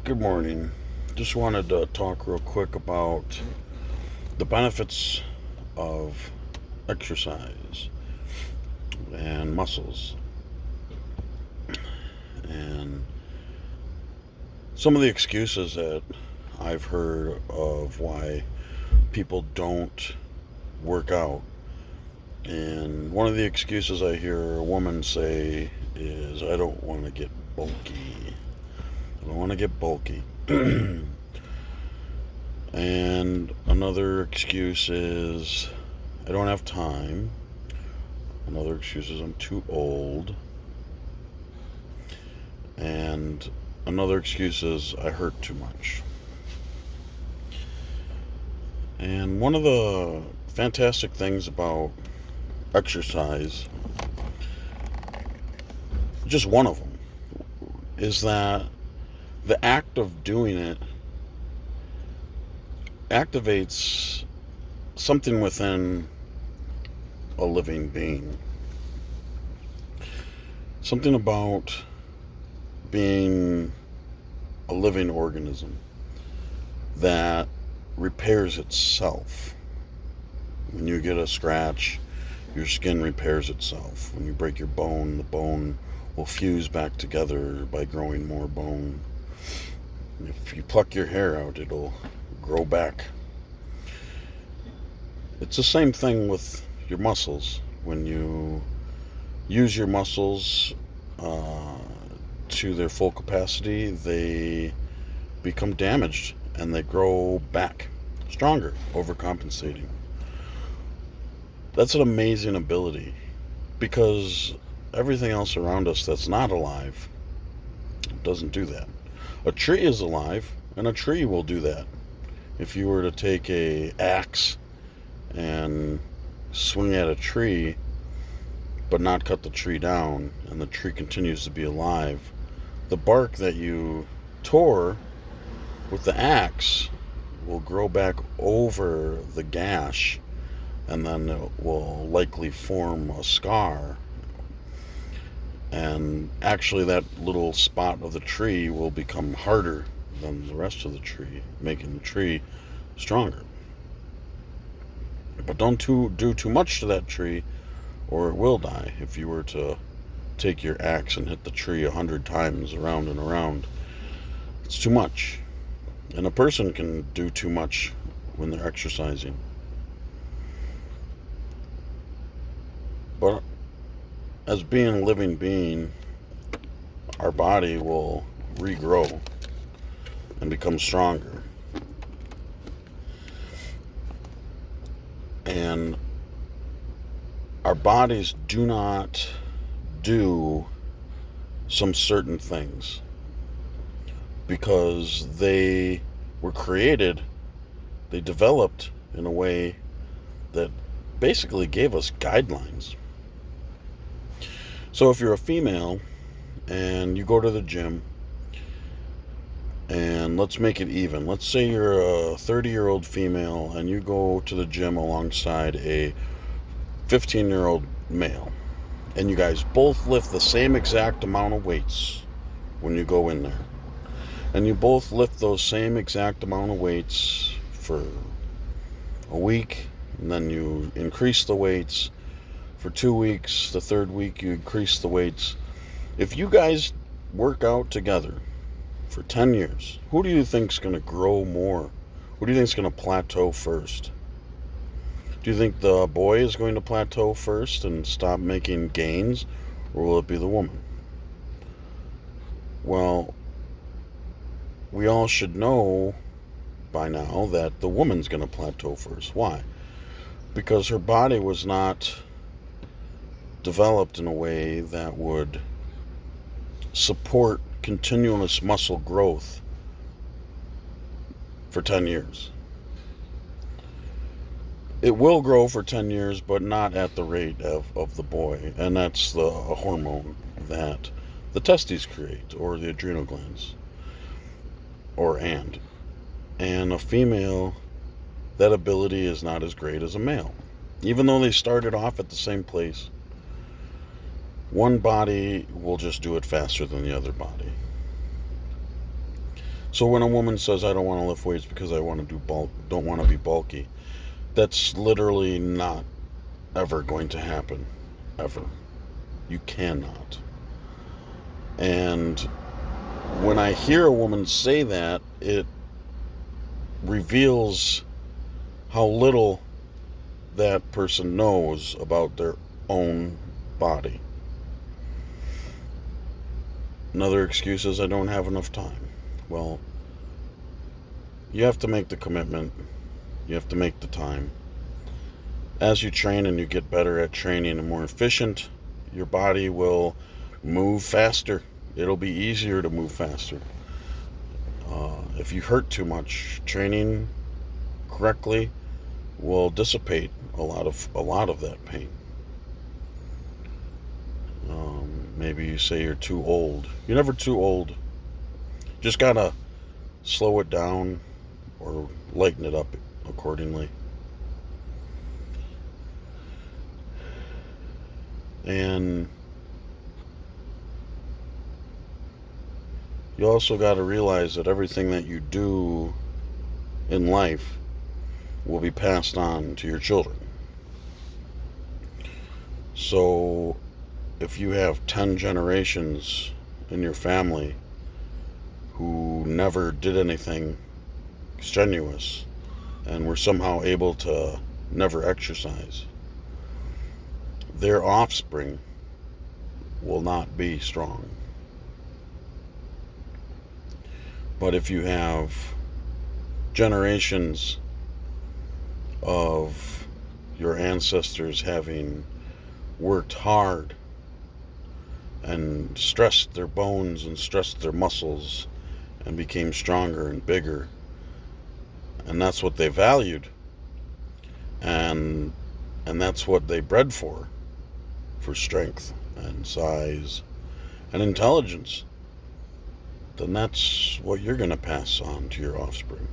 Good morning. Just wanted to talk real quick about the benefits of exercise and muscles and some of the excuses that I've heard of why people don't work out. And one of the excuses I hear a woman say is, I don't want to get bulky. I don't want to get bulky. And another excuse is, I don't have time. Another excuse is, I'm too old. And another excuse is, I hurt too much. And one of the fantastic things about exercise, just one of them, is that the act of doing it activates something within a living being. Something about being a living organism that repairs itself. When you get a scratch, your skin repairs itself. When you break your bone, the bone will fuse back together by growing more bone. If you pluck your hair out, it'll grow back. It's the same thing with your muscles. When you use your muscles to their full capacity, they become damaged and they grow back stronger, overcompensating. That's an amazing ability because everything else around us that's not alive doesn't do that. A tree is alive and a tree will do that. If you were to take a axe and swing at a tree but not cut the tree down and the tree continues to be alive, the bark that you tore with the axe will grow back over the gash and then it will likely form a scar. And actually, that little spot of the tree will become harder than the rest of the tree, making the tree stronger. But don't do too much to that tree or it will die. If you were to take your axe and hit the tree 100 times around and around, it's too much. And a person can do too much when they're exercising. But as being a living being, our body will regrow and become stronger. And our bodies do not do some certain things because they were created, they developed in a way that basically gave us guidelines. So if you're a female and you go to the gym, and let's make it even. Let's say you're a 30-year-old female and you go to the gym alongside a 15-year-old male, and you guys both lift the same exact amount of weights when you go in there. And you both lift those same exact amount of weights for a week, and then you increase the weights for 2 weeks. The third week, you increase the weights. If you guys work out together for 10 years, who do you think's going to grow more? Who do you think's going to plateau first? Do you think the boy is going to plateau first and stop making gains, or will it be the woman? Well, we all should know by now that the woman's going to plateau first. Why? Because her body was not developed in a way that would support continuous muscle growth for 10 years. It will grow for 10 years, but not at the rate of the boy. And that's the hormone that the testes create, or the adrenal glands, and a female, that ability is not as great as a male. Even though they started off at the same place, one body will just do it faster than the other body. So when a woman says, I don't want to lift weights because I want to don't want to be bulky, that's literally not ever going to happen. Ever. You cannot. And when I hear a woman say that, it reveals how little that person knows about their own body. Another excuse is, I don't have enough time. Well, you have to make the commitment. You have to make the time. As you train and you get better at training and more efficient, your body will move faster. It'll be easier to move faster. If you hurt too much, training correctly will dissipate a lot of that pain. Maybe you say you're too old. You're never too old. Just gotta slow it down or lighten it up accordingly. And you also got to realize that everything that you do in life will be passed on to your children. So if you have 10 generations in your family who never did anything strenuous and were somehow able to never exercise, their offspring will not be strong. But if you have generations of your ancestors having worked hard and stressed their bones and stressed their muscles and became stronger and bigger, and that's what they valued, and that's what they bred for strength and size and intelligence, then that's what you're going to pass on to your offspring.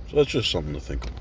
So that's just something to think about.